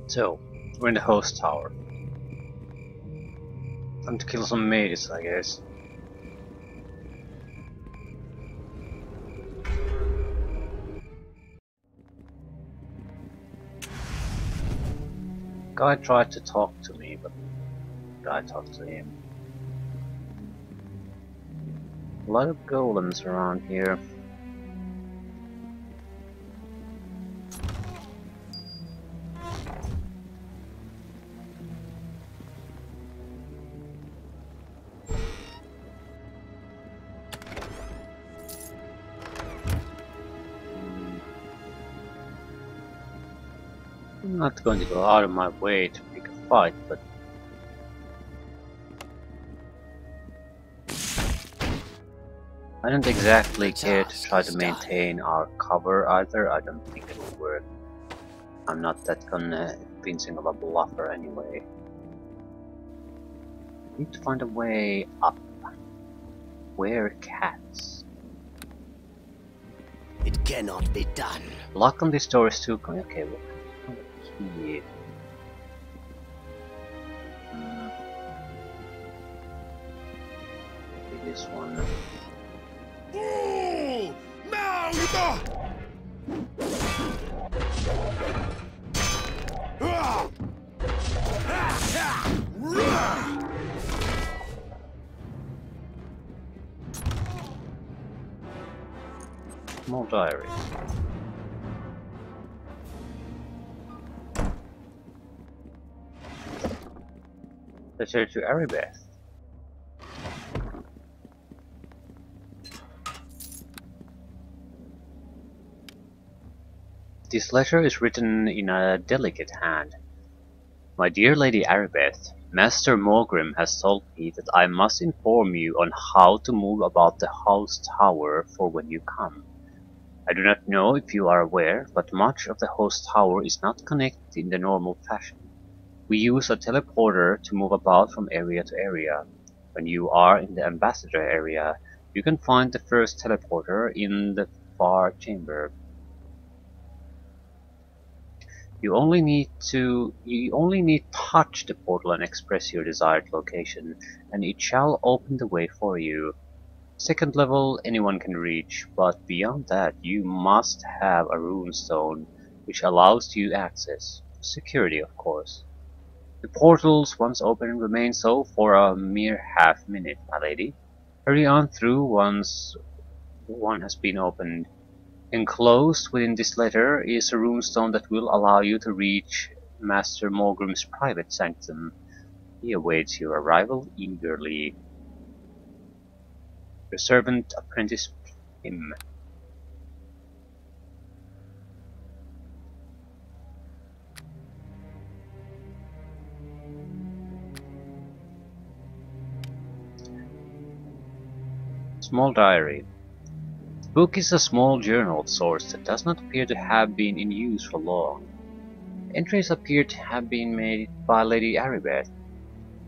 So, we're in the host tower. Time to kill some mages, I guess. Guy tried to talk to me, but I talked to him. A lot of golems around here. I'm not going to go out of my way to pick a fight, but I don't exactly care to try to maintain our cover either. I don't think it will work. I'm not that convincing of a bluffer anyway. I need to find a way up. Where cats? It cannot be done. Luck on this door is too okay, well, key. Maybe this one. Oh, now More diaries. Letter to Aribeth. This letter is written in a delicate hand. My dear Lady Aribeth, Master Morgrim has told me that I must inform you on how to move about the house tower for when you come. I do not know if you are aware, but much of the host tower is not connected in the normal fashion. We use a teleporter to move about from area to area. When you are in the ambassador area, you can find the first teleporter in the far chamber. You only need touch the portal and express your desired location, and it shall open the way for you. Second level anyone can reach, but beyond that you must have a runestone which allows you access. Security, of course. The portals, once open, remain so for a mere half-minute, my lady. Hurry on through once one has been opened. Enclosed within this letter is a runestone that will allow you to reach Master Morgrim's private sanctum. He awaits your arrival eagerly. Your servant apprentice him. Small diary. The book is a small journal of sorts that does not appear to have been in use for long. Entries appear to have been made by Lady Aribeth.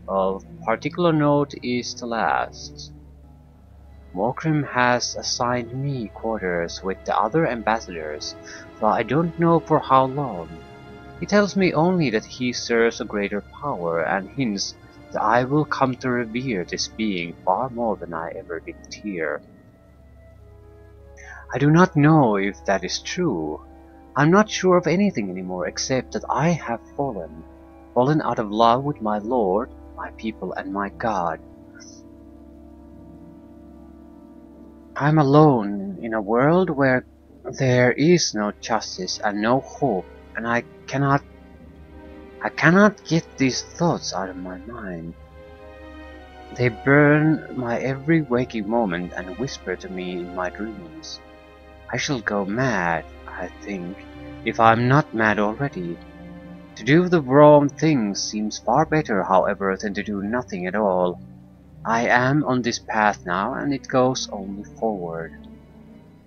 Of particular note is the last. Morgrim has assigned me quarters with the other ambassadors, though I don't know for how long. He tells me only that he serves a greater power, and hints that I will come to revere this being far more than I ever did Tyr. I do not know if that is true. I'm not sure of anything anymore except that I have fallen out of love with my lord, my people, and my god. I'm alone in a world where there is no justice and no hope, and I cannot get these thoughts out of my mind. They burn my every waking moment and whisper to me in my dreams. I shall go mad, I think, if I'm not mad already. To do the wrong thing seems far better, however, than to do nothing at all. I am on this path now, and it goes only forward.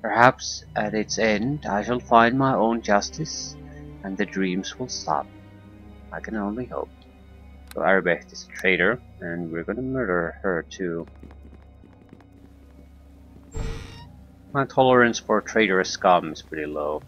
Perhaps at its end I shall find my own justice, and the dreams will stop. I can only hope. So Aribeth is a traitor, and we're gonna murder her too. My tolerance for traitorous scum is pretty low.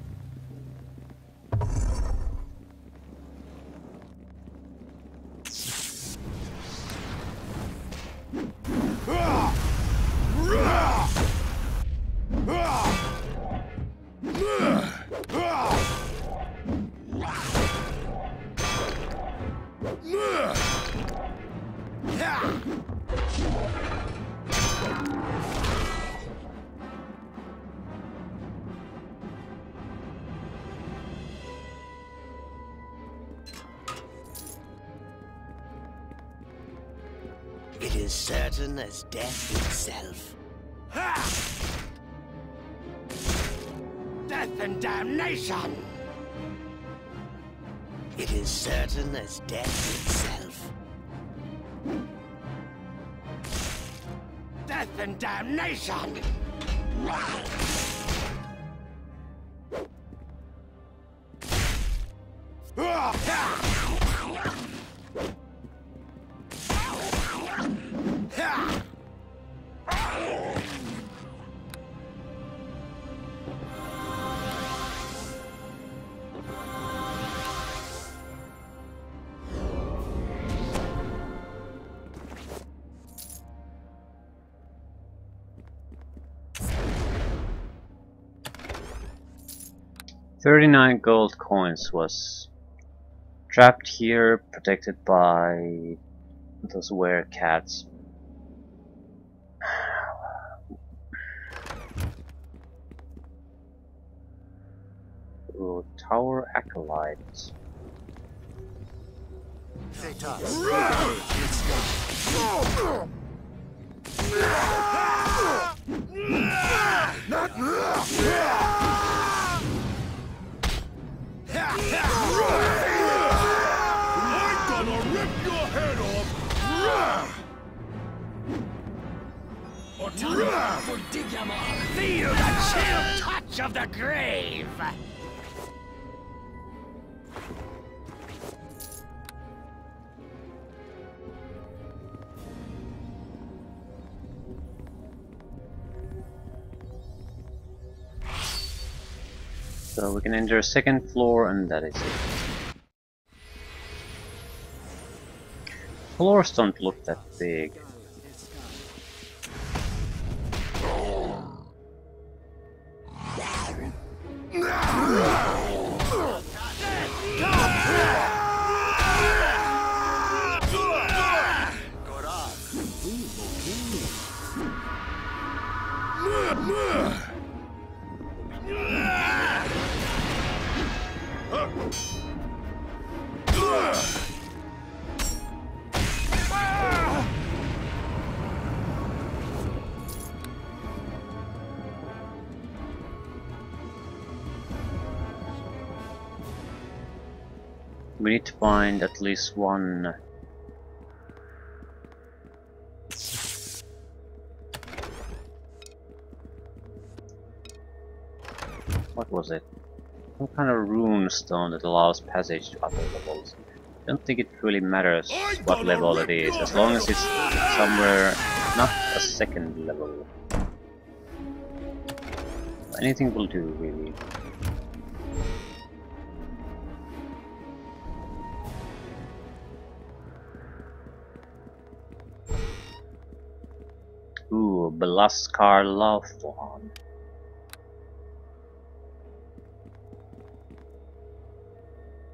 It is certain as death itself. Death and damnation! It is certain as death itself. Death and damnation! $39 gold coins was trapped here, protected by those werecats. Ooh, Tower Acolyte. I'm gonna rip your head off! Feel the chill touch of the grave! So we can enter second floor, and that is it. Floors don't look that big. We need to find at least one. What was it? Some kind of rune stone that allows passage to other levels. I don't think it really matters what level it is, as long as it's somewhere not a second level. Anything will do, really. Ooh, Belaskar Laufwan.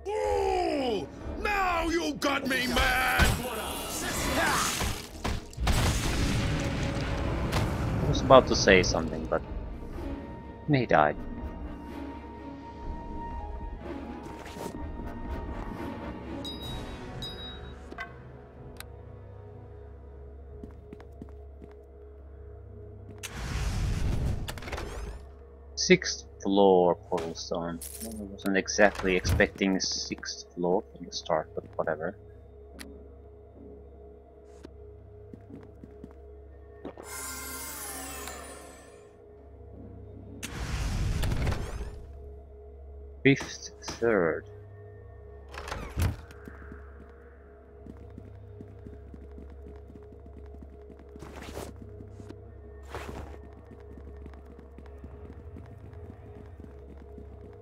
Ooh, now you got me mad! I was about to say something, but he died. Sixth floor portal stone. Well, I wasn't exactly expecting sixth floor from the start, but whatever. Fifth, third.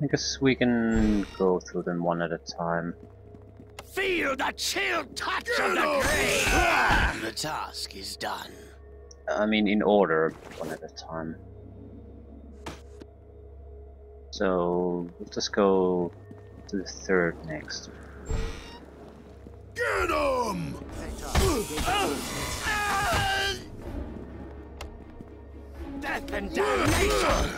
I guess we can go through them one at a time. Feel the chill touch of the grave! The task is done. I mean, in order, one at a time. So let's just go to the third next. Get him! Death and damnation!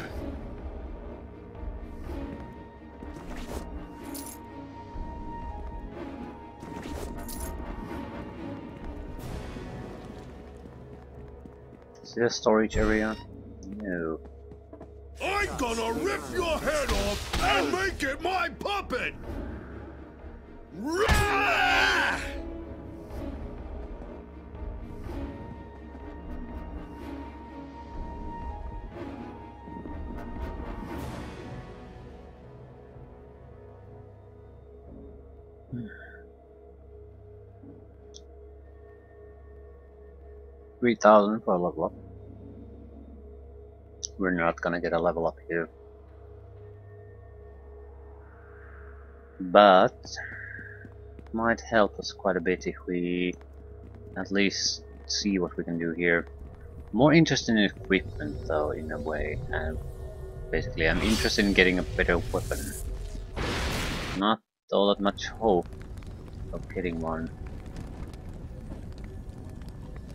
Is there a storage area? No. I'm gonna rip your head off and make it my puppet! $3,000 for a level up. We're not gonna get a level up here. But might help us quite a bit if we at least see what we can do here. More interested in equipment though, in a way, and basically I'm interested in getting a better weapon. Not all that much hope of getting one.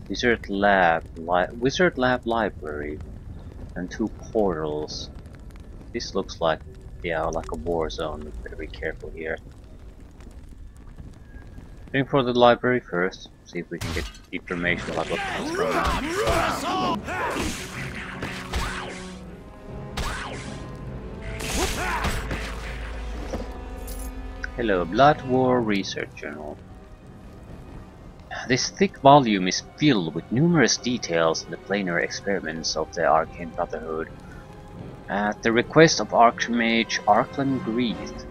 Wizard Lab Library and 2 portals. This looks like, yeah, like a war zone. We better be careful here. Going for the library first, see if we can get information about what's going on. Hello, Blood War Research Journal. This thick volume is filled with numerous details on the planar experiments of the Arcane Brotherhood, at the request of Archmage Arklan Greeth.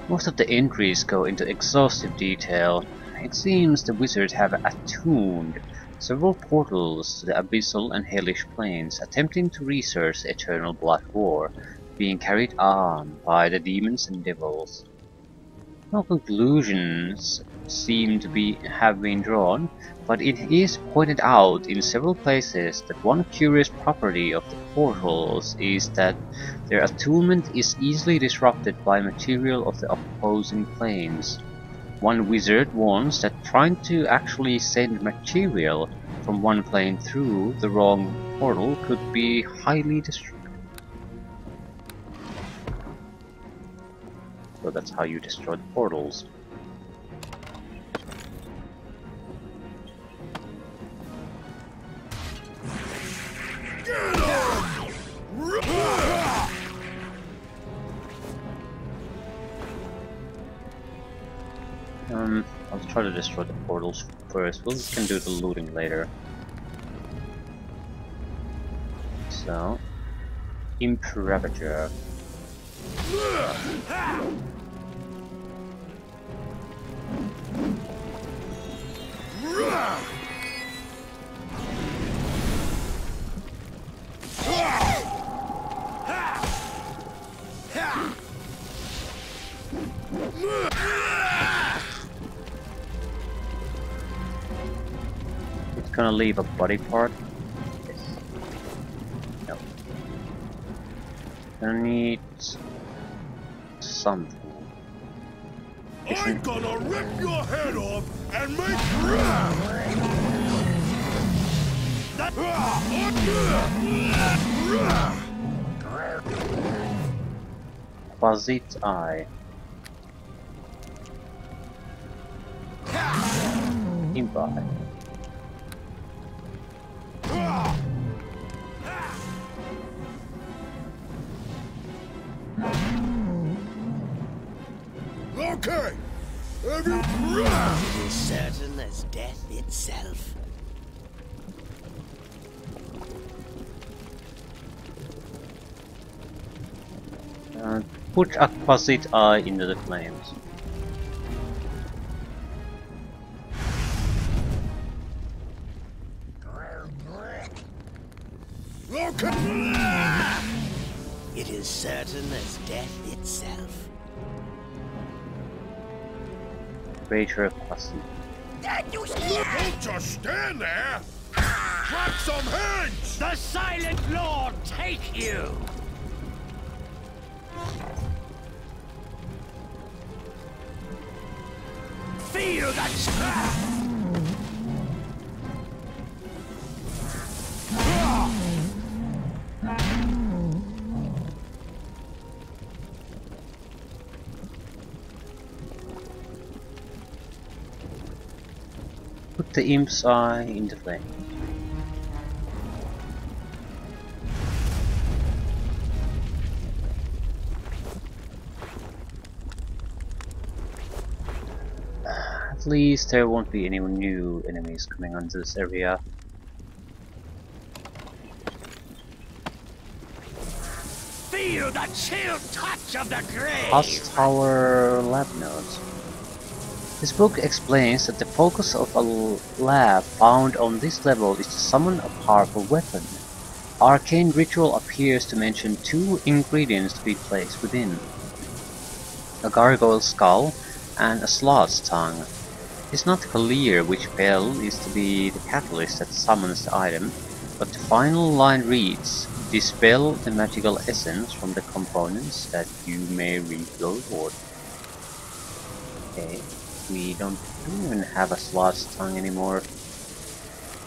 Most of the entries go into exhaustive detail. It seems the wizards have attuned several portals to the abyssal and hellish planes, attempting to research the eternal blood war being carried on by the demons and devils. No conclusions seem to have been drawn, but it is pointed out in several places that one curious property of the portals is that their attunement is easily disrupted by material of the opposing planes. One wizard warns that trying to actually send material from one plane through the wrong portal could be highly destructive. So that's how you destroy the portals. I'll try to destroy the portals first. We can do the looting later. So, Imperavature. It's gonna leave a body part. Yes. No. Gonna need something. I'm gonna rip your head off and make Quasit Eye. Imp Eye. Okay. It is certain as death itself. Put a Quasit Eye into the flames. Okay. It is certain as death itself. Creature of Quasit. Don't just stand there. Clap some hands. The Silent Lord take you. Put the imp's eye in the flame. At least there won't be any new enemies coming onto this area. Feel the chill touch of the grave! Past Tower lab notes. This book explains that the focus of a lab found on this level is to summon a powerful weapon. Arcane ritual appears to mention 2 ingredients to be placed within: a gargoyle's skull and a sloth's tongue. It's not clear which spell is to be the catalyst that summons the item, but the final line reads, "Dispel the magical essence from the components that you may reap your reward." Okay, we don't even have a sloth's tongue anymore.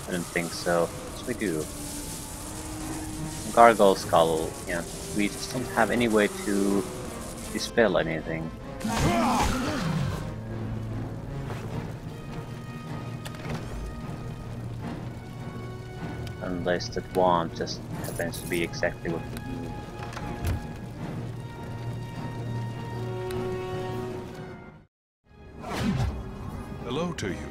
I don't think so. Yes, we do. Gargoyle skull, yeah. We just don't have any way to dispel anything. Unless that wand just happens to be exactly what we need. Hello to you.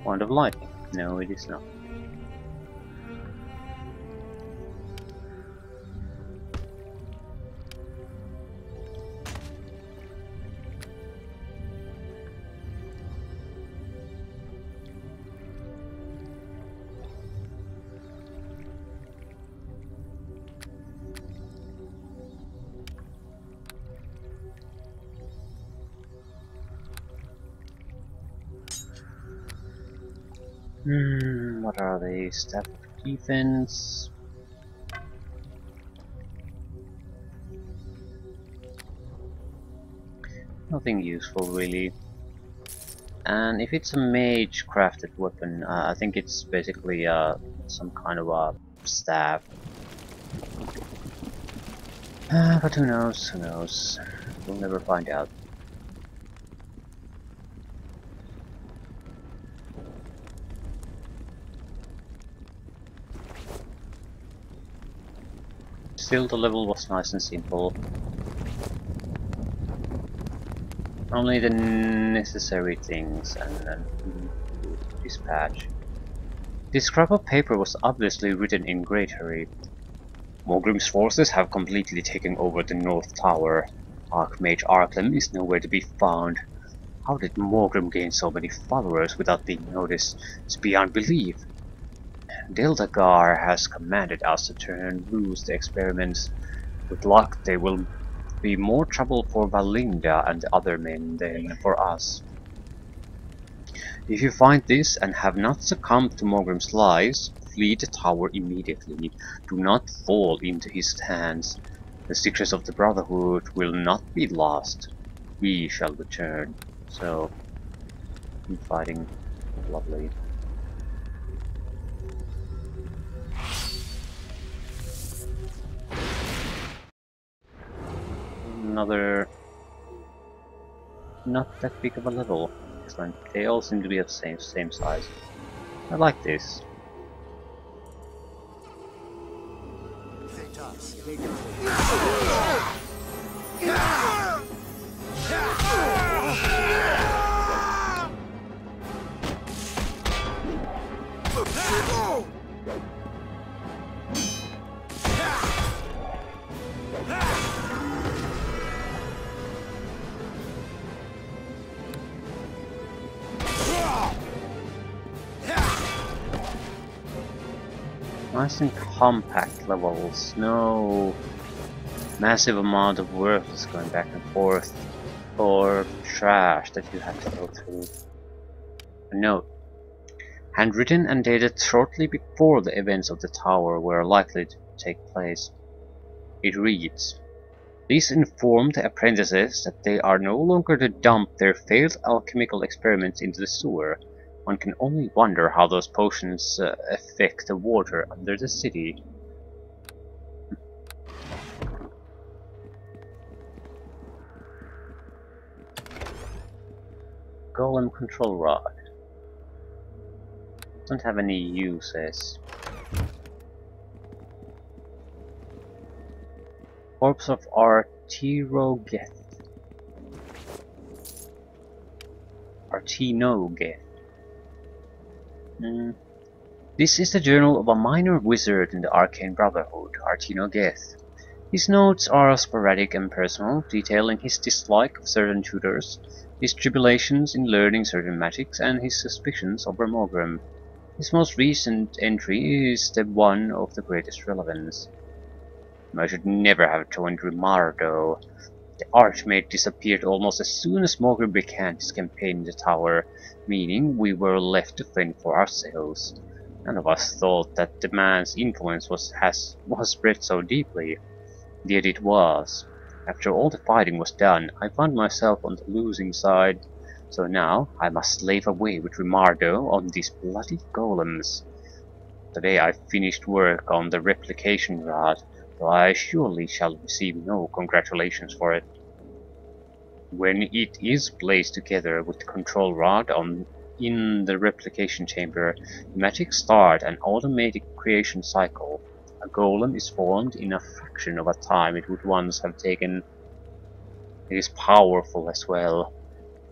Wand of lightning. No, it is not. What are they? Staff of defense. Nothing useful really. And if it's a mage crafted weapon, I think it's basically some kind of a staff. But who knows? Who knows? We'll never find out. Still, the level was nice and simple. Only the necessary things and then dispatch. This scrap of paper was obviously written in great hurry. Morgrim's forces have completely taken over the North Tower. Archmage Arklem is nowhere to be found. How did Morgrim gain so many followers without being noticed? It's beyond belief. Deltagar has commanded us to turn loose the experiments. With luck, they will be more trouble for Valinda and the other men than for us. If you find this and have not succumbed to Morgrim's lies, flee the tower immediately. Do not fall into his hands. The secrets of the Brotherhood will not be lost. We shall return. So, keep fighting. Lovely. Another not that big of a level. Excellent. They all seem to be of same size. I like this. Nice and compact levels, no massive amount of worthless going back and forth, or trash that you have to go through. A note. handwritten and dated shortly before the events of the tower were likely to take place. It reads, "Please inform the apprentices that they are no longer to dump their failed alchemical experiments into the sewer. One can only wonder how those potions affect the water under the city." Golem control rod. Don't have any uses. Corpse of Artirogeth. Artinogeth. This is the journal of a minor wizard in the Arcane Brotherhood, Artinogeth. His notes are sporadic and personal, detailing his dislike of certain tutors, his tribulations in learning certain magics, and his suspicions of Remogrim. His most recent entry is the one of the greatest relevance. I should never have joined Rimardo. The Archmage disappeared almost as soon as Mogrim began his campaign in the tower, meaning we were left to fend for ourselves. None of us thought that the man's influence was spread so deeply. Yet it was. After all the fighting was done, I found myself on the losing side. So now I must slave away with Rimardo on these bloody golems. Today I finished work on the replication rod, though I surely shall receive no congratulations for it. When it is placed together with the control rod in the replication chamber, the magic starts an automatic creation cycle. A golem is formed in a fraction of a time it would once have taken. It is powerful as well.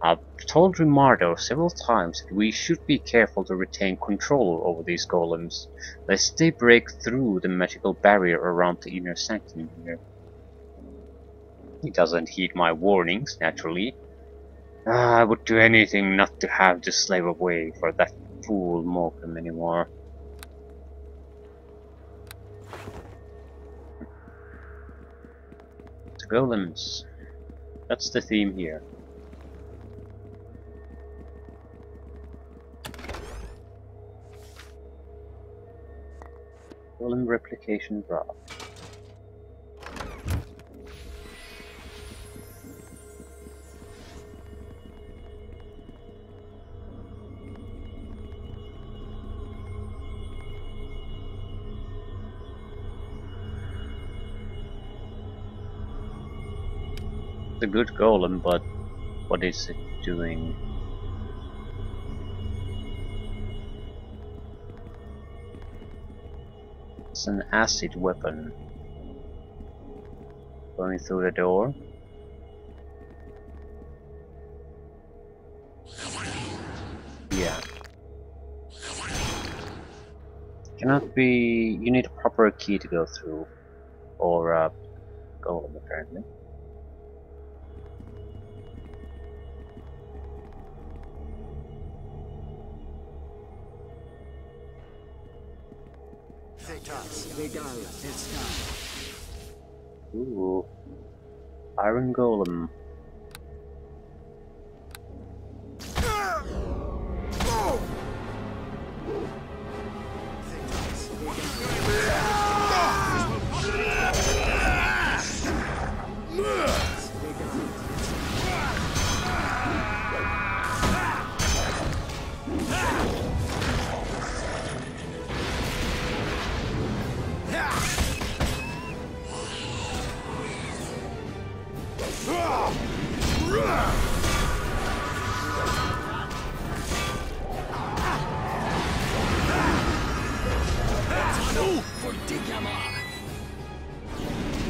I've told Rimardo several times that we should be careful to retain control over these golems, lest they break through the magical barrier around the inner sanctum here. He doesn't heed my warnings, naturally. I would do anything not to have to slave away for that fool Mogrim anymore. The golems. That's the theme here. Golem replication rod. It's a good golem, but what is it doing? It's an acid weapon. Going through the door. Yeah. Cannot be. You need a proper key to go through. Or a golem, apparently. Ooh. Iron Golem.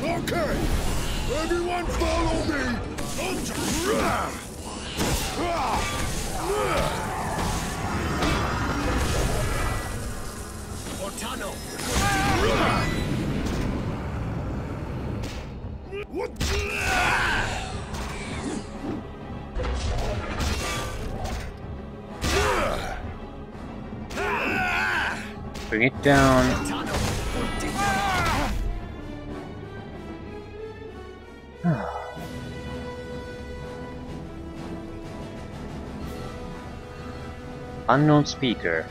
Okay, everyone follow me. Ortano. Bring it down. Unknown speaker.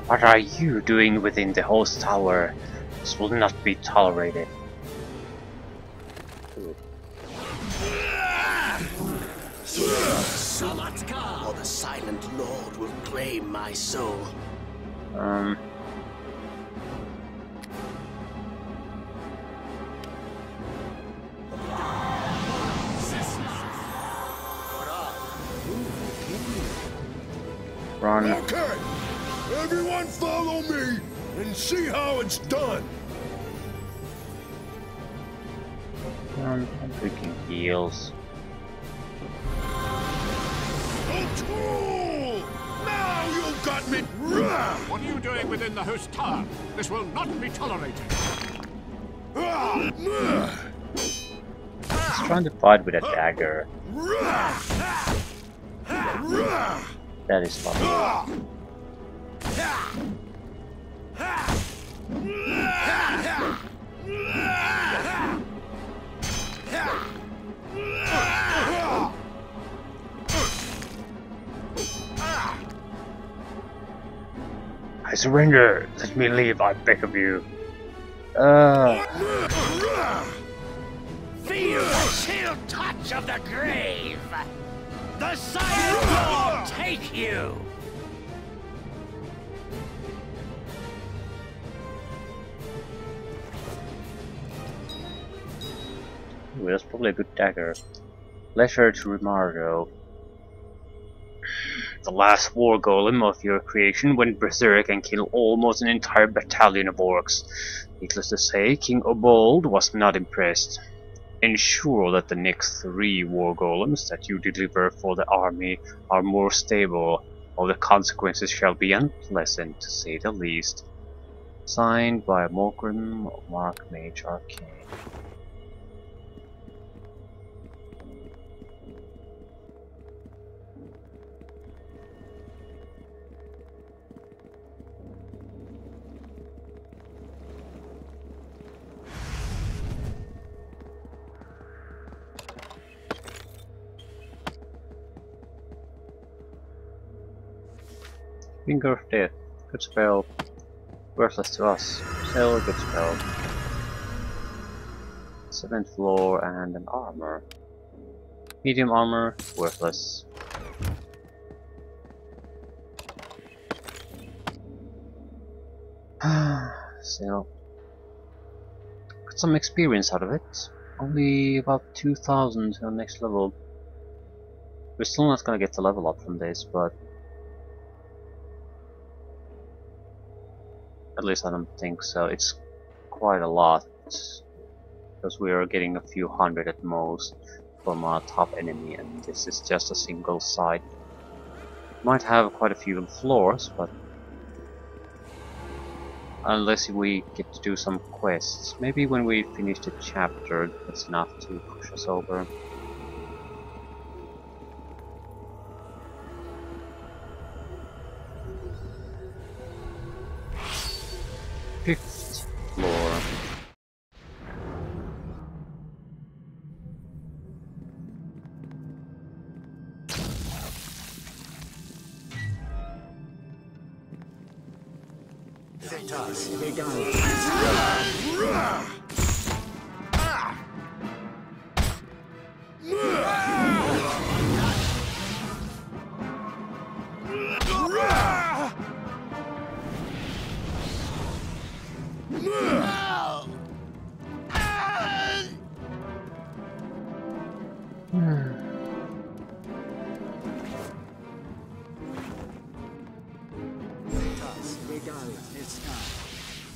What are you doing within the host tower? This will not be tolerated. Salatka, or the Silent Lord will claim my soul. Run. Okay, everyone follow me and see how it's done. I'm freaking heals. O'Toole! Now you've got me. What are you doing within the host tower? This will not be tolerated. He's trying to fight with a dagger. That is funny. I surrender. Let me leave, I beg of you. Feel the chill touch of the grave. The Silent Lord take you. Ooh, that's probably a good dagger. Leisure to Rimardo. The last war golem of your creation went berserk and killed almost an entire battalion of orcs. Needless to say, King Obold was not impressed. Ensure that the next 3 war golems that you deliver for the army are more stable, or the consequences shall be unpleasant, to say the least. Signed by Morgrim Mark Mage Arcane. Finger of Death. Good spell. Worthless to us. Still a good spell. 7th floor and an armor. Medium armor. Worthless. Still. Got some experience out of it. Only about 2000 on next level. We're still not gonna get to level up from this, but at least I don't think so. It's quite a lot, because we are getting a few hundred at most from our top enemy, and this is just a single site. Might have quite a few floors, but unless we get to do some quests. Maybe when we finish the chapter, that's enough to push us over. Fifth floor.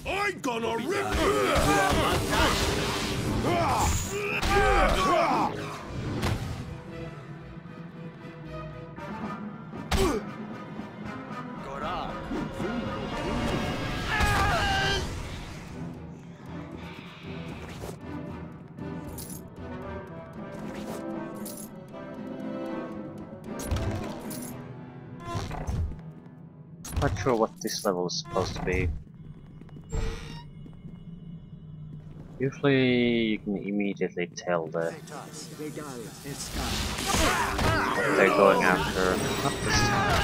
I'm gonna rip Not sure what this level is supposed to be. Usually you can immediately tell what they're going after. Not this time.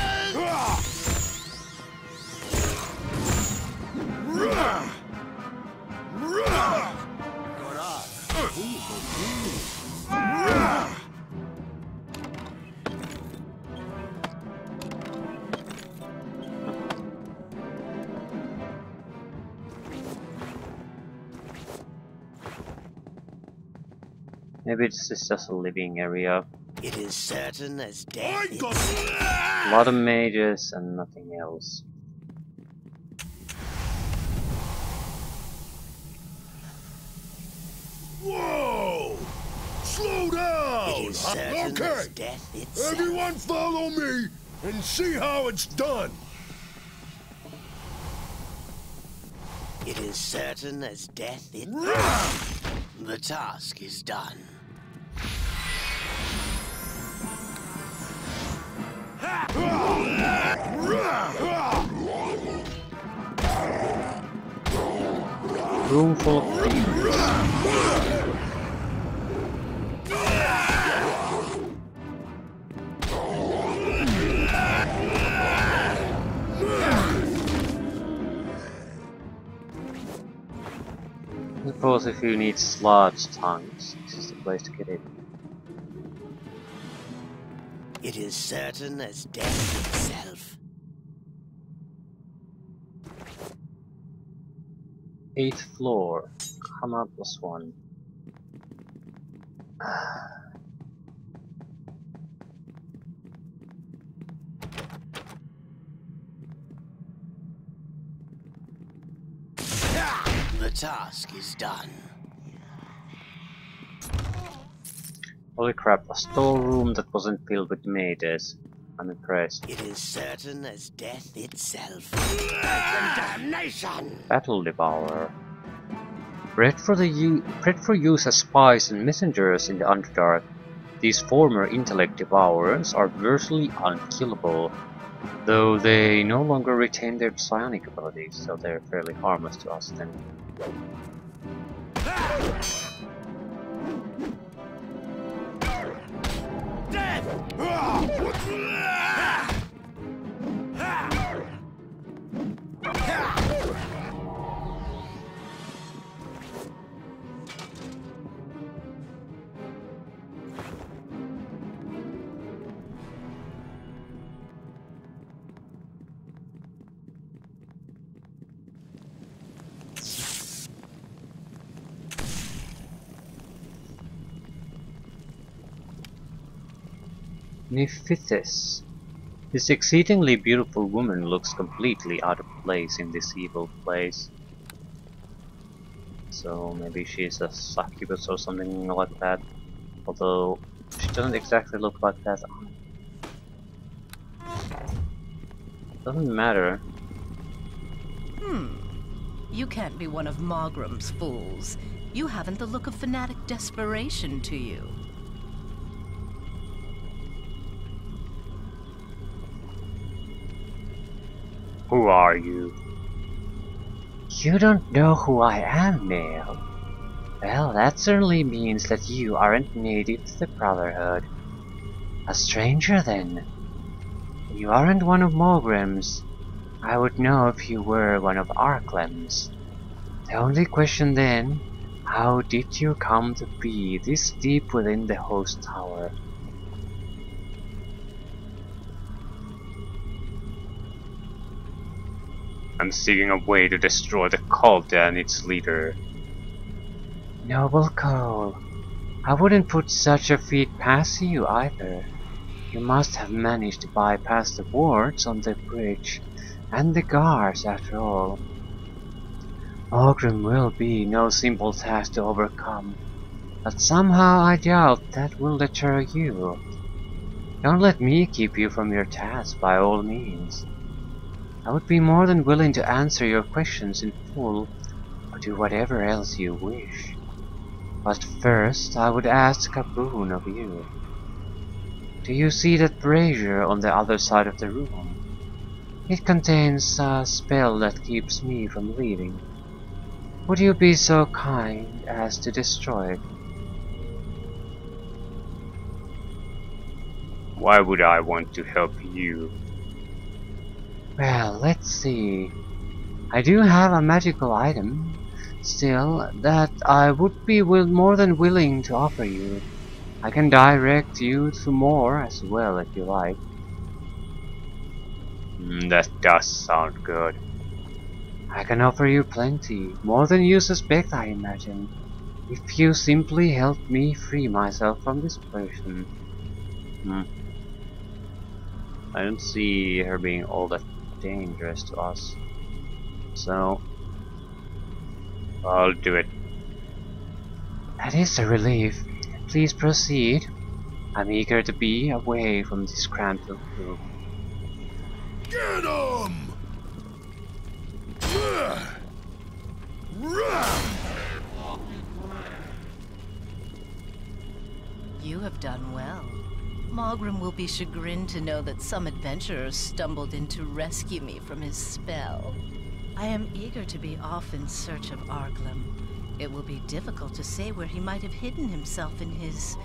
Maybe this is just a living area. It is certain as death I got itself. A lot of mages and nothing else. Whoa! Slow down! It is certain Okay, as death itself. everyone follow me and see how it's done. It is certain as death itself. The task is done. Room full of thieves. I suppose if you need sludge tongues, this is the place to get it. It is certain as death itself. 8th floor. Come up +1. The task is done. Holy crap, a storeroom that wasn't filled with mages. I'm impressed. It is certain as death itself. Damnation! Battle Devourer. Bred for use as spies and messengers in the Underdark, these former intellect devourers are virtually unkillable, though they no longer retain their psionic abilities, so they're fairly harmless to us then. Nephthys. This exceedingly beautiful woman looks completely out of place in this evil place. So maybe she's a succubus or something like that. Although she doesn't exactly look like that. Doesn't matter. You can't be one of Margram's fools. You haven't the look of fanatic desperation to you. Who are you? You don't know who I am, male. Well, that certainly means that you aren't native to the Brotherhood. A stranger, then. You aren't one of Morgrim's. I would know if you were one of Arklem's. The only question then, how did you come to be this deep within the host tower? I'm seeking a way to destroy the cult and its leader. Noble Cole, I wouldn't put such a feat past you either. You must have managed to bypass the wards on the bridge and the guards after all. Morgrim will be no simple task to overcome, but somehow I doubt that will deter you. Don't let me keep you from your task by all means. I would be more than willing to answer your questions in full, or do whatever else you wish. But first, I would ask a boon of you. Do you see that brazier on the other side of the room? It contains a spell that keeps me from leaving. Would you be so kind as to destroy it? Why would I want to help you? Well, let's see. I do have a magical item, still, that I would be more than willing to offer you. I can direct you to more as well if you like. That does sound good. I can offer you plenty, more than you suspect, I imagine. If you simply help me free myself from this person. I don't see her being all that dangerous to us. So, I'll do it. That is a relief. Please proceed. I'm eager to be away from this cramped room. Get him! You have done well. Magram will be chagrined to know that some adventurer stumbled in to rescue me from his spell. I am eager to be off in search of Arglum. It will be difficult to say where he might have hidden himself in his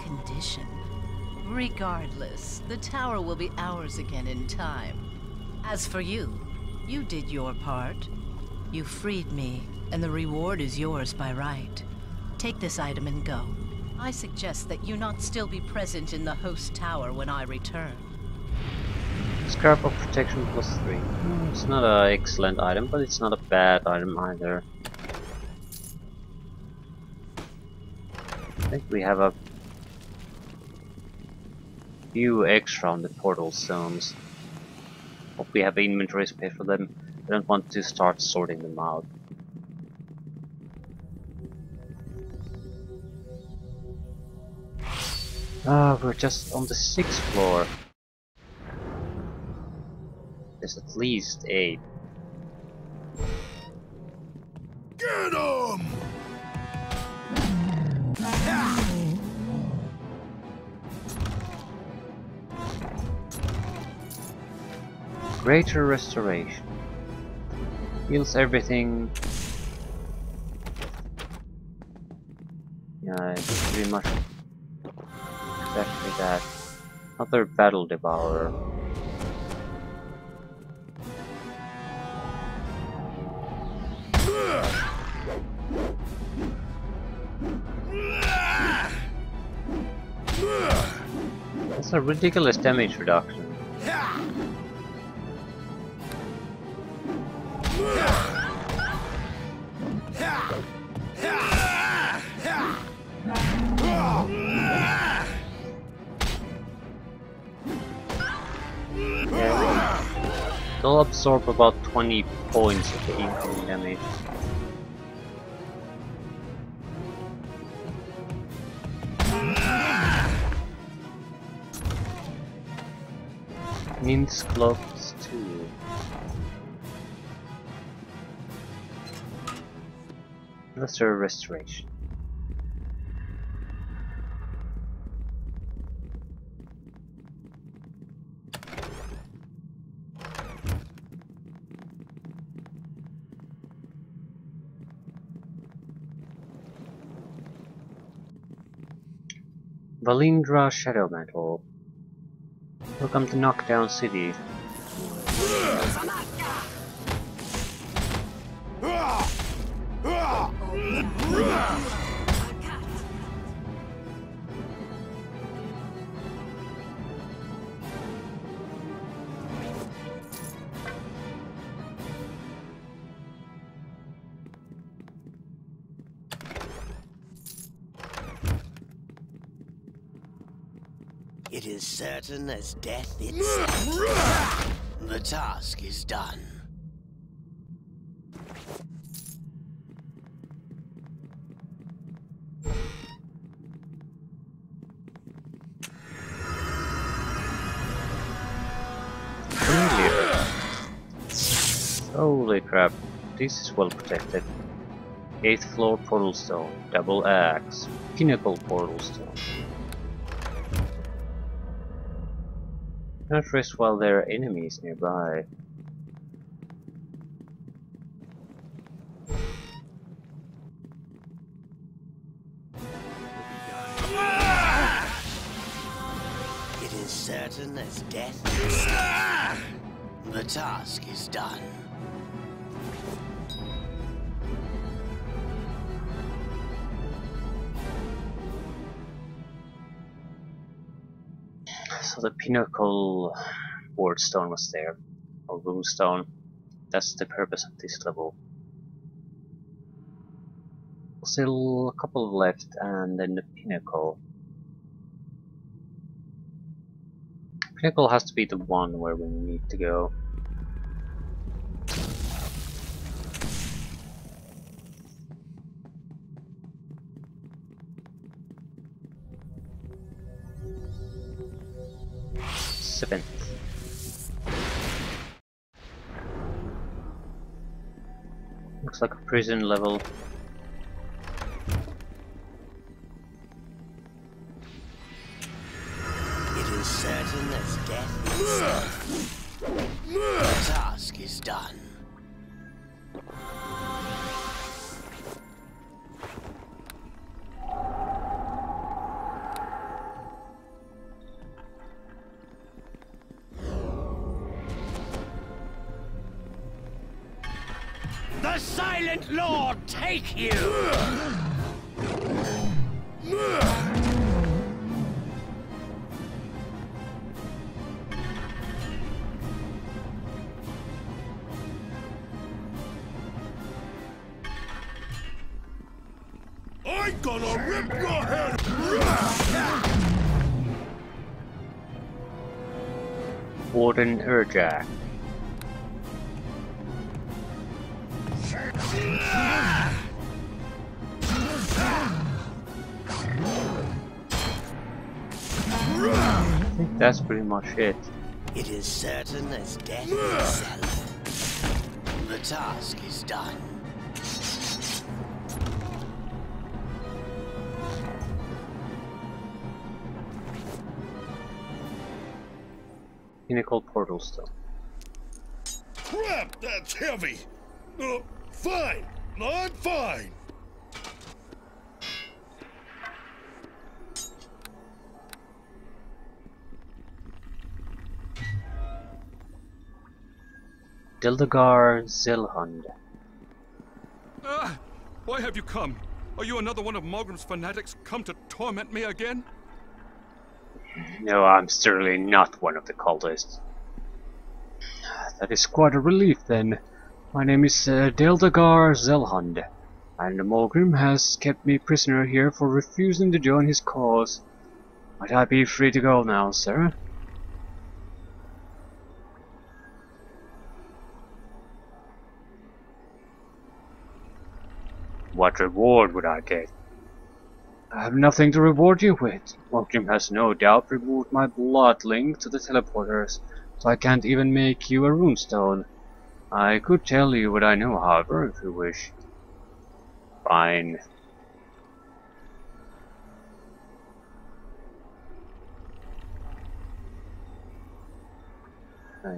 condition. Regardless, the tower will be ours again in time. As for you, you did your part. You freed me, and the reward is yours by right. Take this item and go. I suggest that you not still be present in the host tower when I return. Scarf of Protection +3. It's not an excellent item, but it's not a bad item either. I think we have a few extra on the portal zones. Hope we have inventory space for them. I don't want to start sorting them out. We're just on the 6th floor. There's at least 8. Get him! Greater Restoration. Heals everything. Yeah, it's pretty much exactly that. Another Battle Devourer. That's a ridiculous damage reduction. They'll absorb about 20 points of the incoming damage. Nymph's Gloves 2. Lesser Restoration. Valindra Shadow Mantle. Welcome to Knockdown City. It is certain as death itself. The task is done. Holy crap, this is well protected. 8th floor portal stone, double axe, pinnacle portal stone. Not rest while there are enemies nearby. It is certain as death itself. The task is done. So the pinnacle ward stone was there, or rune stone. That's the purpose of this level. Still a couple left, and then the pinnacle. Pinnacle has to be the one where we need to go. Seventh. Looks like a prison level. It is certain as death itself. The task is done. The Silent Lord take you! I'm gonna rip your head! Warden Urjak. I think that's pretty much it. It is certain as death itself. The task is done. Pinnacle portal stone. Crap, that's heavy! Fine! I'm fine! Dildagar Zilhund. Ah! Why have you come? Are you another one of Morgrim's fanatics come to torment me again? No, I'm certainly not one of the cultists. That is quite a relief then. My name is Dildagar Zilhund, and Morgrim has kept me prisoner here for refusing to join his cause. Might I be free to go now, sir? What reward would I get? I have nothing to reward you with. Morgrim has no doubt removed my blood link to the teleporters, so I can't even make you a runestone. I could tell you what I know, however, if you wish. Fine.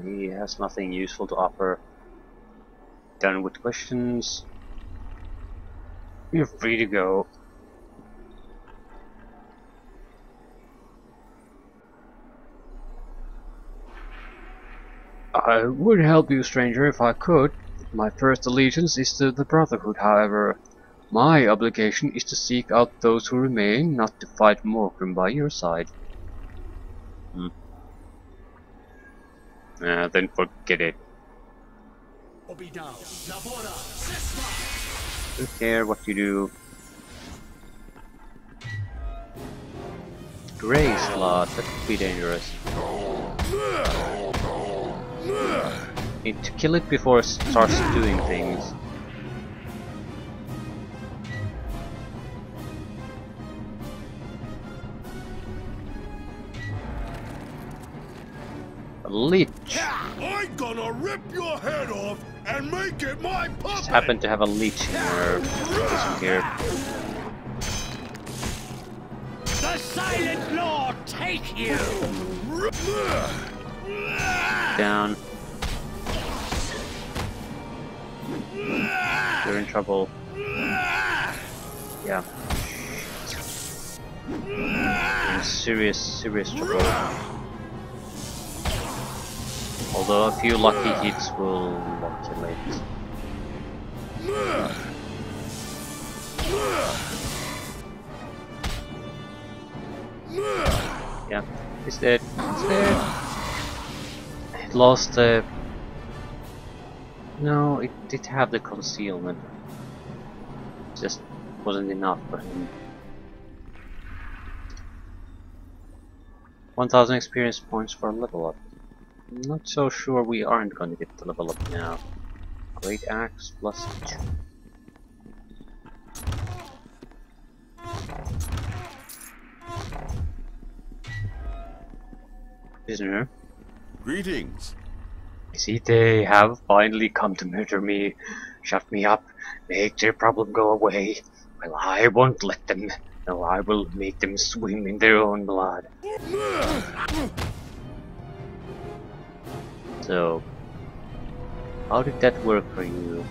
He has nothing useful to offer. Done with questions. You're free to go. I would help you, stranger, if I could. My first allegiance is to the Brotherhood, however. My obligation is to seek out those who remain, not to fight Morgrim by your side. Then forget it. Don't care what you do. Grey slot, that could be dangerous. Need to kill it before it starts doing things. A leech. I'm gonna rip your head off and make it my puppet! Just happen to have a leech in our prison here. The Silent Lord take you! Down. You're in trouble. Yeah. You're in serious trouble. Although a few lucky hits will lock you late. Yeah, it's dead. It's dead. It lost the... No, it did have the concealment. Just wasn't enough for him. 1000 experience points for a level up. I'm not so sure we aren't going to get the level up now. Great axe plus 2. Prisoner. Greetings. I see they have finally come to murder me, shut me up, make their problem go away. Well, I won't let them. No, I will make them swim in their own blood. So, how did that work for you?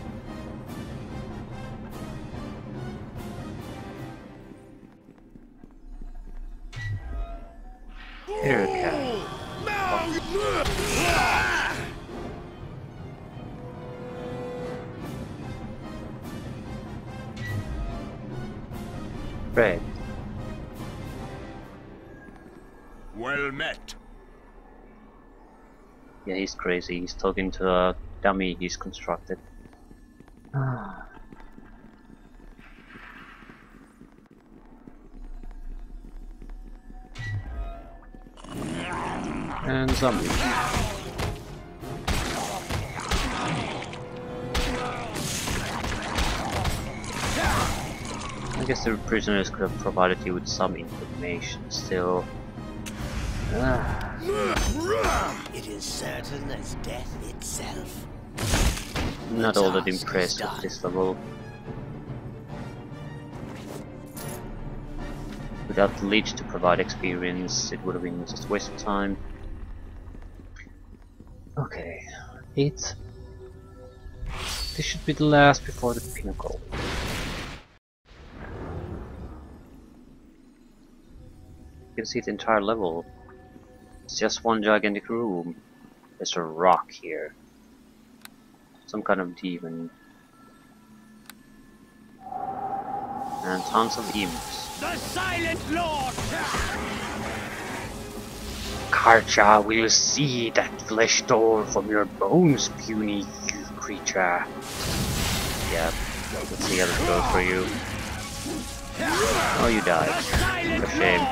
Here, cat. Fred. Well met. Yeah, he's crazy. He's talking to a dummy he's constructed. And zombie. I guess the prisoners could have provided you with some information still. It is certain as death itself. Not all that impressed with this level. Without the leech to provide experience, it would have been just a waste of time. Okay, 8. This should be the last before the pinnacle. You can see the entire level. It's just one gigantic room. There's a rock here. Some kind of demon. And tons of imps. The Silent Lord! Karcha will see that flesh door from your bones, puny creature. Yeah, let's see how this goes for you. Oh, you died. For shame.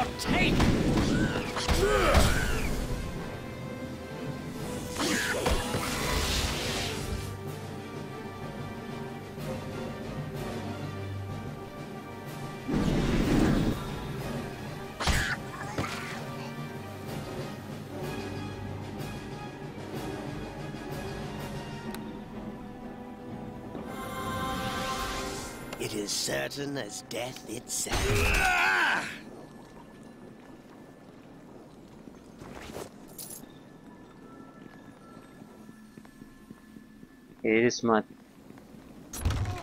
It is certain as death itself. This might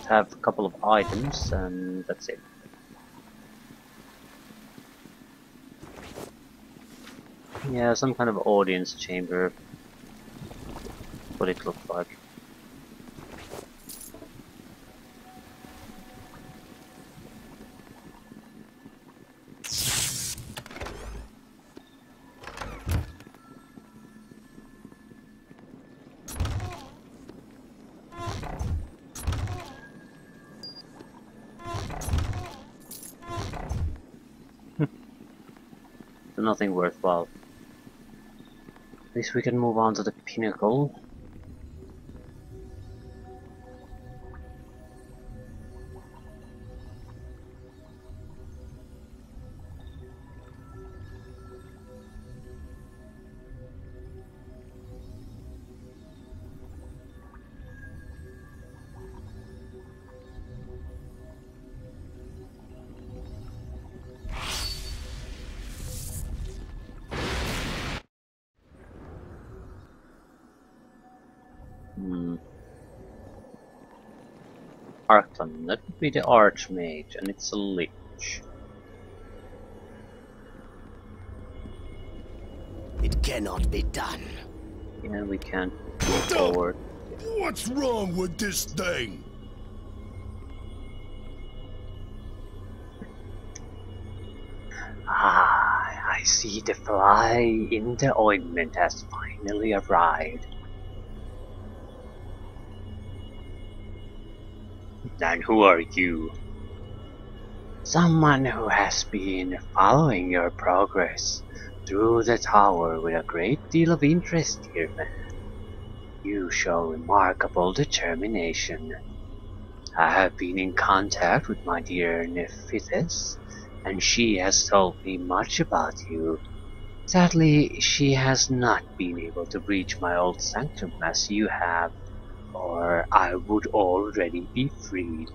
have a couple of items, and that's it. Yeah, some kind of audience chamber. What it looked like. Nothing worthwhile. At least we can move on to the pinnacle. Archon, that would be the Archmage, and it's a lich. It cannot be done. Yeah, we can't move forward. What's wrong with this thing? Ah, I see the fly in the ointment has finally arrived. And who are you? Someone who has been following your progress through the tower with a great deal of interest, dear man. You show remarkable determination. I have been in contact with my dear Nephthys, and she has told me much about you. Sadly, she has not been able to reach my old sanctum as you have, or I would already be freed.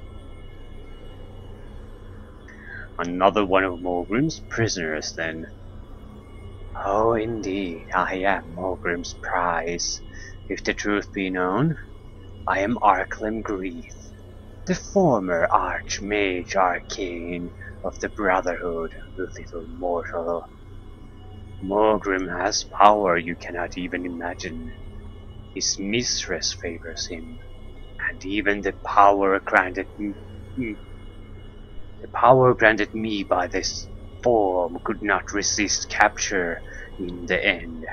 Another one of Morgrim's prisoners, then. Oh, indeed, I am Morgrim's prize. If the truth be known, I am Arklem Grief, the former Archmage Arcane of the Brotherhood, the little mortal. Morgrim has power you cannot even imagine. His mistress favors him, and even the power granted me by this form could not resist capture in the end.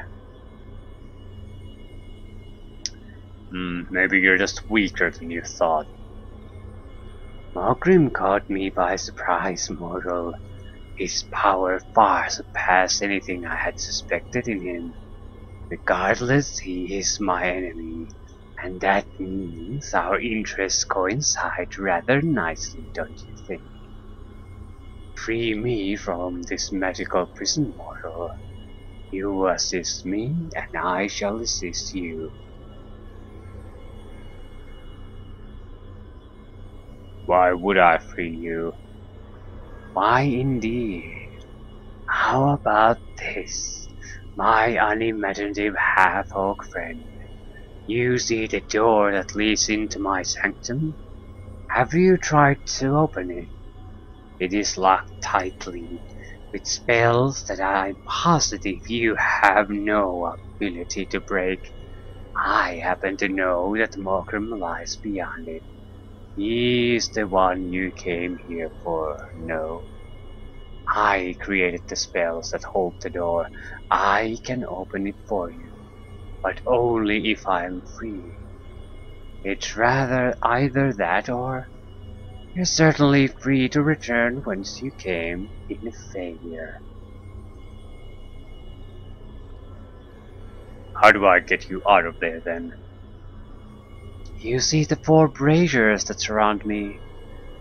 Maybe you're just weaker than you thought. Morgrim caught me by surprise, mortal. His power far surpassed anything I had suspected in him. Regardless, he is my enemy, and that means our interests coincide rather nicely, don't you think? Free me from this magical prison, mortal. You assist me, and I shall assist you. Why would I free you? Why indeed? How about this, my unimaginative half-orc friend? You see the door that leads into my sanctum? Have you tried to open it? It is locked tightly, with spells that I'm positive you have no ability to break. I happen to know that Morgrim lies beyond it. He's the one you came here for, no? I created the spells that hold the door. I can open it for you, but only if I'm free. It's rather either that or you're certainly free to return whence you came in failure. How do I get you out of there then? You see the 4 braziers that surround me?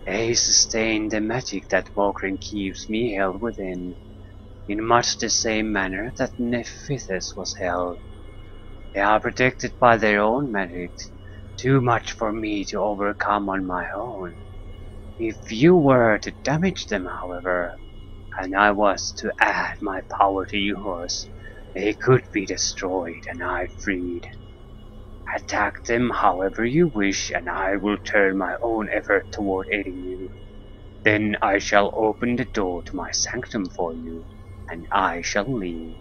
They sustain the magic that Morgrim keeps me held within, in much the same manner that Nephthys was held. They are protected by their own magic, too much for me to overcome on my own. If you were to damage them, however, and I was to add my power to yours, they could be destroyed and I freed. Attack them however you wish, and I will turn my own effort toward aiding you. Then I shall open the door to my sanctum for you, and I shall leave.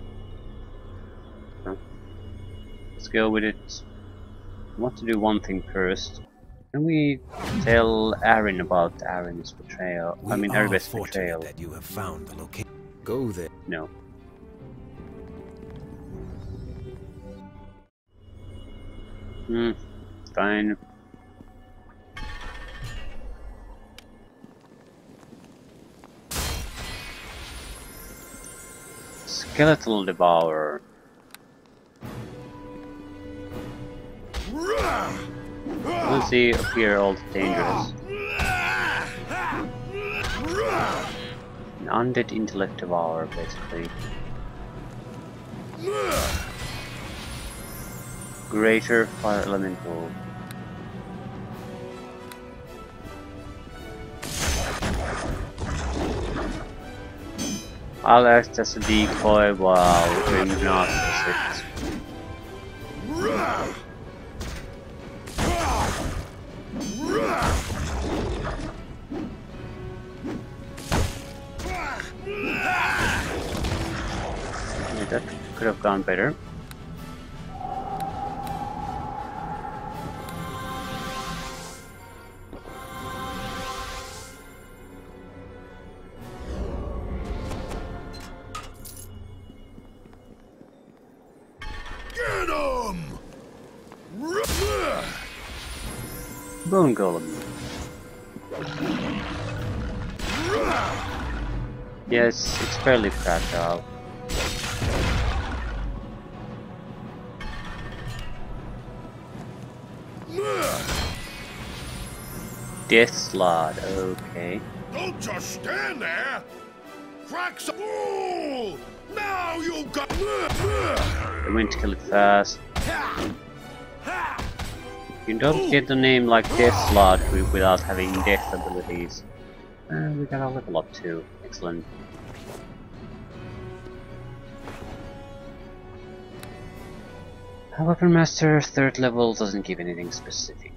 Let's go with it. I want to do one thing first. Can we tell Aaron about Aaron's betrayal? Erebus' betrayal. That you have found the location. Go there. No. Fine. Skeletal Devourer. Doesn't see appear all dangerous. An undead intellect devourer, basically. Greater fire elemental. I'll act as a decoy while doing gnosis. That could have gone better. Get him! Bone Golem. Yes, it's fairly fragile. Death Slot, okay. Don't just stand there! Crack some fool! Now you got. I went to kill it fast. You don't get the name like Death Slot without having death abilities. We got a level up too. Excellent. Weapon Master 3rd level doesn't give anything specific.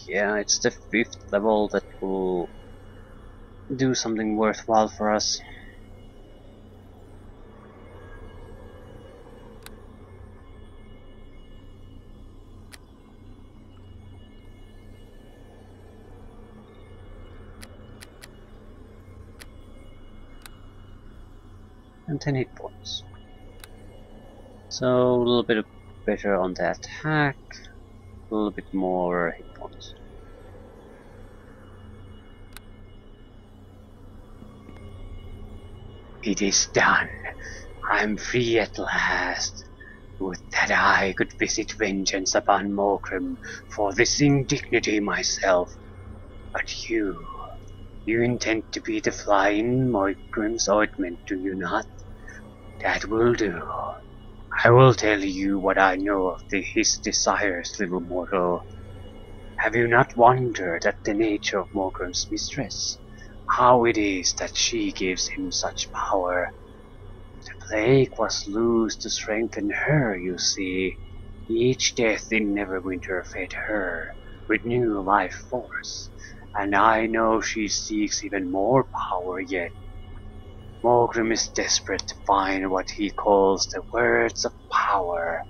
Yeah, it's the 5th level that will do something worthwhile for us. And 10 hit points. So a little bit better on the attack, a little bit more hit points. It is done. I'm free at last. Would that I could visit vengeance upon Morgrim for this indignity myself. But you intend to be the fly in Morgrim's ointment, do you not? That will do. I will tell you what I know of his desires, little mortal. Have you not wondered at the nature of Morgrim's mistress? How it is that she gives him such power? The plague was loose to strengthen her, you see. Each death in Neverwinter fed her with new life force, and I know she seeks even more power yet. Morgrim is desperate to find what he calls the Words of Power.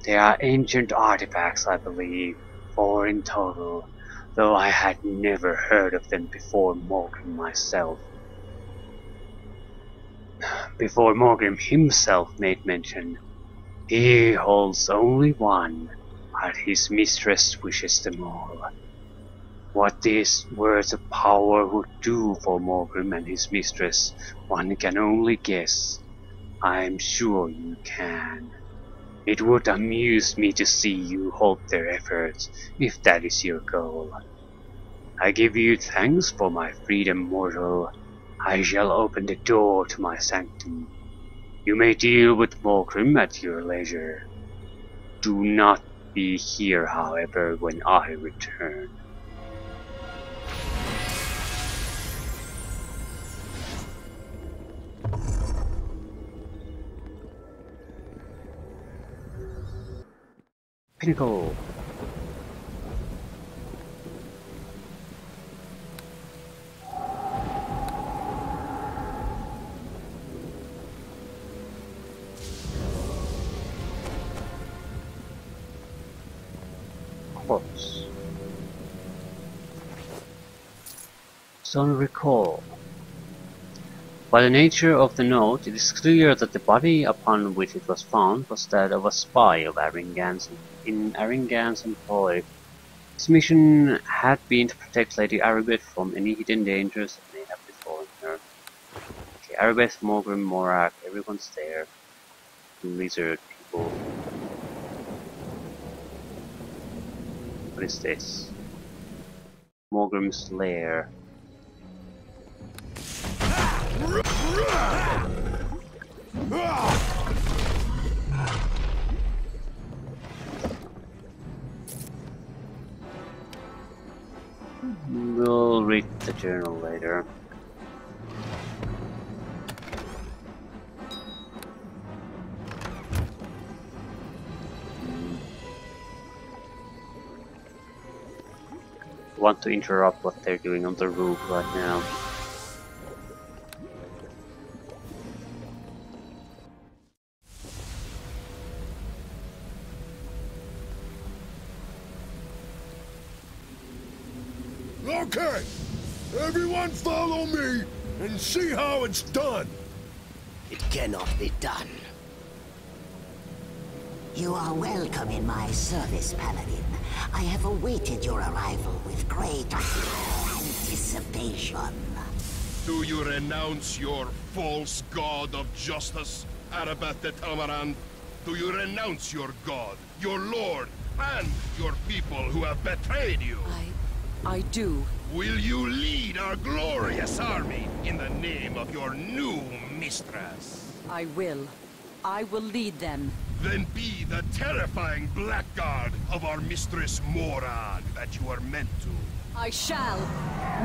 They are ancient artifacts, I believe, 4 in total, though I had never heard of them before Morgrim myself. Before Morgrim himself made mention, he holds only one, but his mistress wishes them all. What these Words of Power would do for Morgrim and his mistress, one can only guess. I'm sure you can. It would amuse me to see you halt their efforts, if that is your goal. I give you thanks for my freedom, mortal. I shall open the door to my sanctum. You may deal with Morgrim at your leisure. Do not be here, however, when I return. Pinnacle. Corpse. Some recall. By the nature of the note, it is clear that the body upon which it was found was that of a spy of Aringan's in Aringan's employ. His mission had been to protect Lady Aribeth from any hidden dangers that may have befallen her. Okay, Aribeth, Morgrim, Morak, everyone's there. Lizard people. What is this? Morgrim's lair. We'll read the journal later. Want to interrupt what they're doing on the roof right now. Okay, everyone follow me and see how it's done. It cannot be done. You are welcome in my service, Paladin. I have awaited your arrival with great anticipation. Do you renounce your false god of justice, Arabeth the Tamaran? Do you renounce your god, your lord, and your people who have betrayed you? I do. Will you lead our glorious army in the name of your new mistress? I will. I will lead them. Then be the terrifying blackguard of our mistress Morag that you are meant to. I shall.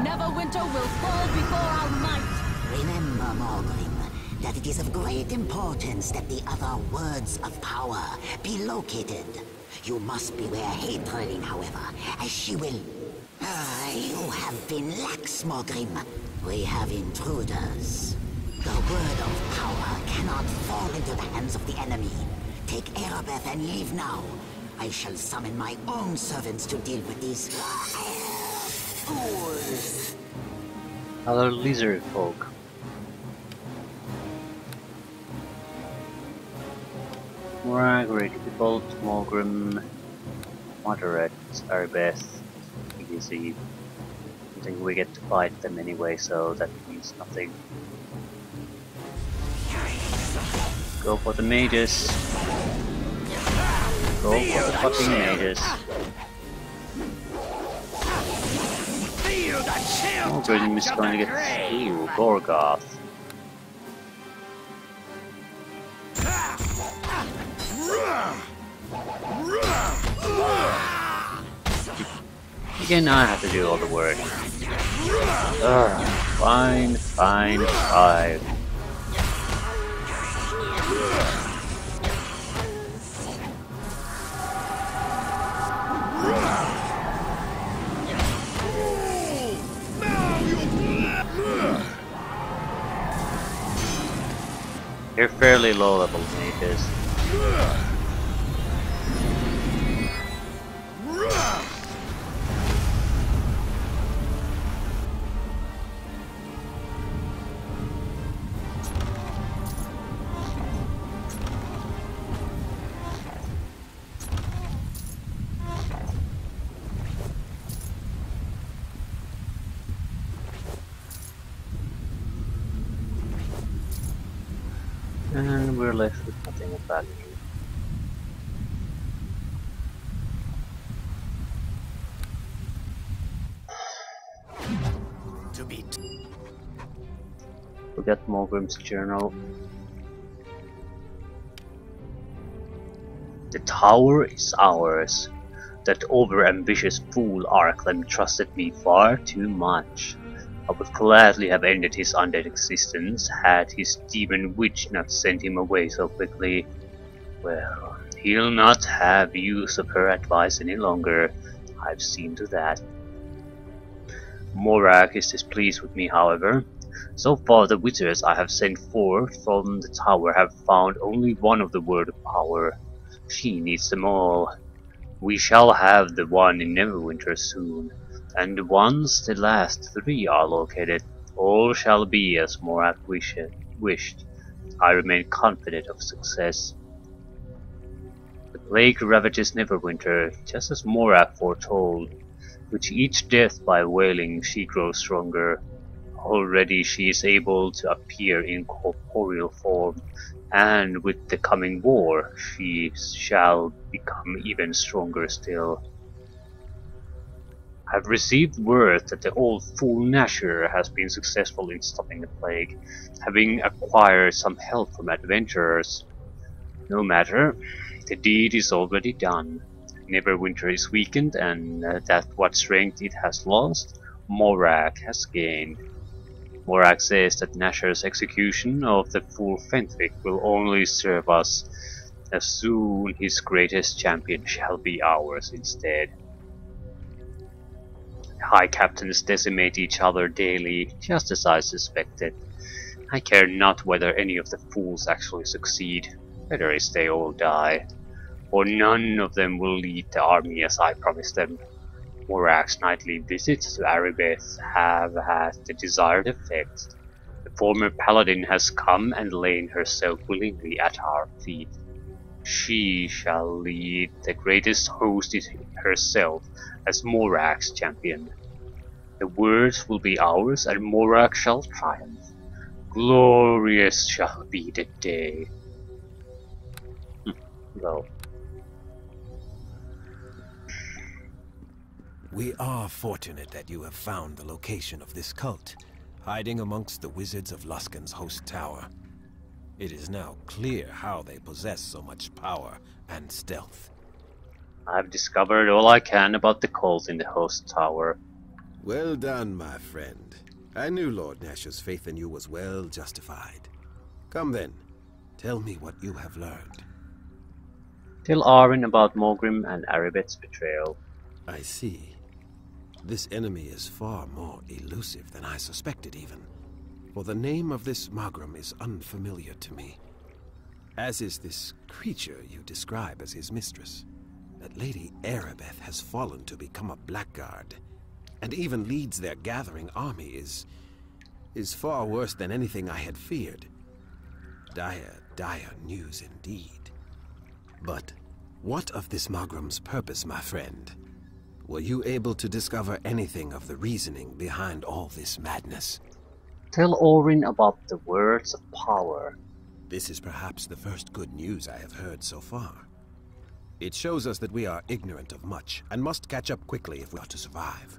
Neverwinter will fall before our might. Remember, Morgrim, that it is of great importance that the other words of power be located. You must beware Hatred, however, as she will... you have been lax, Morgrim. We have intruders. The word of power cannot fall into the hands of the enemy. Take Erebeth and leave now. I shall summon my own servants to deal with these... fools. Other lizard folk. Morag, Bolt, Morgrim, Moderate, Arbeth, easy. I think we get to fight them anyway, so that means nothing. Go for the mages. Go for the fucking mages. Morgrim is going to get through Gorgoth. Again, I have to do all the work. Fine, fine, fine. You're fairly low level mages. And we're left with nothing of value. To be We got Morgrim's journal. The tower is ours. That over-ambitious fool Arklam trusted me far too much. I would gladly have ended his undead existence had his demon witch not sent him away so quickly. Well, he'll not have use of her advice any longer. I've seen to that. Morag is displeased with me, however. So far the wizards I have sent forth from the tower have found only one of the word of power. She needs them all. We shall have the one in Neverwinter soon, and once the last three are located, all shall be as Morag wished. I remain confident of success. The plague ravages Neverwinter, just as Morag foretold. With each death by wailing she grows stronger. Already she is able to appear in corporeal form, and with the coming war she shall become even stronger still. I've received word that the old fool Nasher has been successful in stopping the plague, having acquired some help from adventurers. No matter, the deed is already done. Neverwinter is weakened, and that what strength it has lost, Morag has gained. Morag says that Nasher's execution of the fool Fenthric will only serve us, as soon his greatest champion shall be ours instead. High captains decimate each other daily, just as I suspected. I care not whether any of the fools actually succeed, better is they all die, or none of them will lead the army as I promised them. Morag's nightly visits to Aribeth have had the desired effect. The former paladin has come and lain herself willingly at our feet. She shall lead the greatest host herself as Morag's champion. The words will be ours, and Morak shall triumph. Glorious shall be the day. Well, We are fortunate that you have found the location of this cult, hiding amongst the wizards of Luskan's host tower. It is now clear how they possess so much power and stealth. I've discovered all I can about the cult in the host tower. Well done, my friend. I knew Lord Nash's faith in you was well justified. Come then, tell me what you have learned. Tell Arwen about Morgrim and Aribet's betrayal. I see. This enemy is far more elusive than I suspected even, for the name of this Morgrim is unfamiliar to me. As is this creature you describe as his mistress. That Lady Arabeth has fallen to become a blackguard, and even leads their gathering army is far worse than anything I had feared. Dire, dire news indeed. But what of this Morgrim's purpose, my friend? Were you able to discover anything of the reasoning behind all this madness? Tell Orin about the words of power. This is perhaps the first good news I have heard so far. It shows us that we are ignorant of much, and must catch up quickly if we are to survive.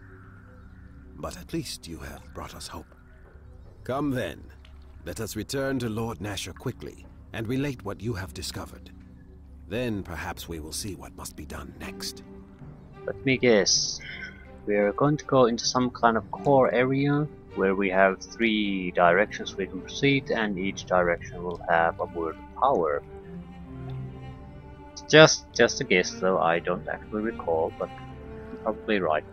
But at least you have brought us hope. Come then, let us return to Lord Nasher quickly, and relate what you have discovered. Then perhaps we will see what must be done next. Let me guess. We are going to go into some kind of core area where we have 3 directions we can proceed, and each direction will have a word of power. It's just a guess though, I don't actually recall, but I'm probably right.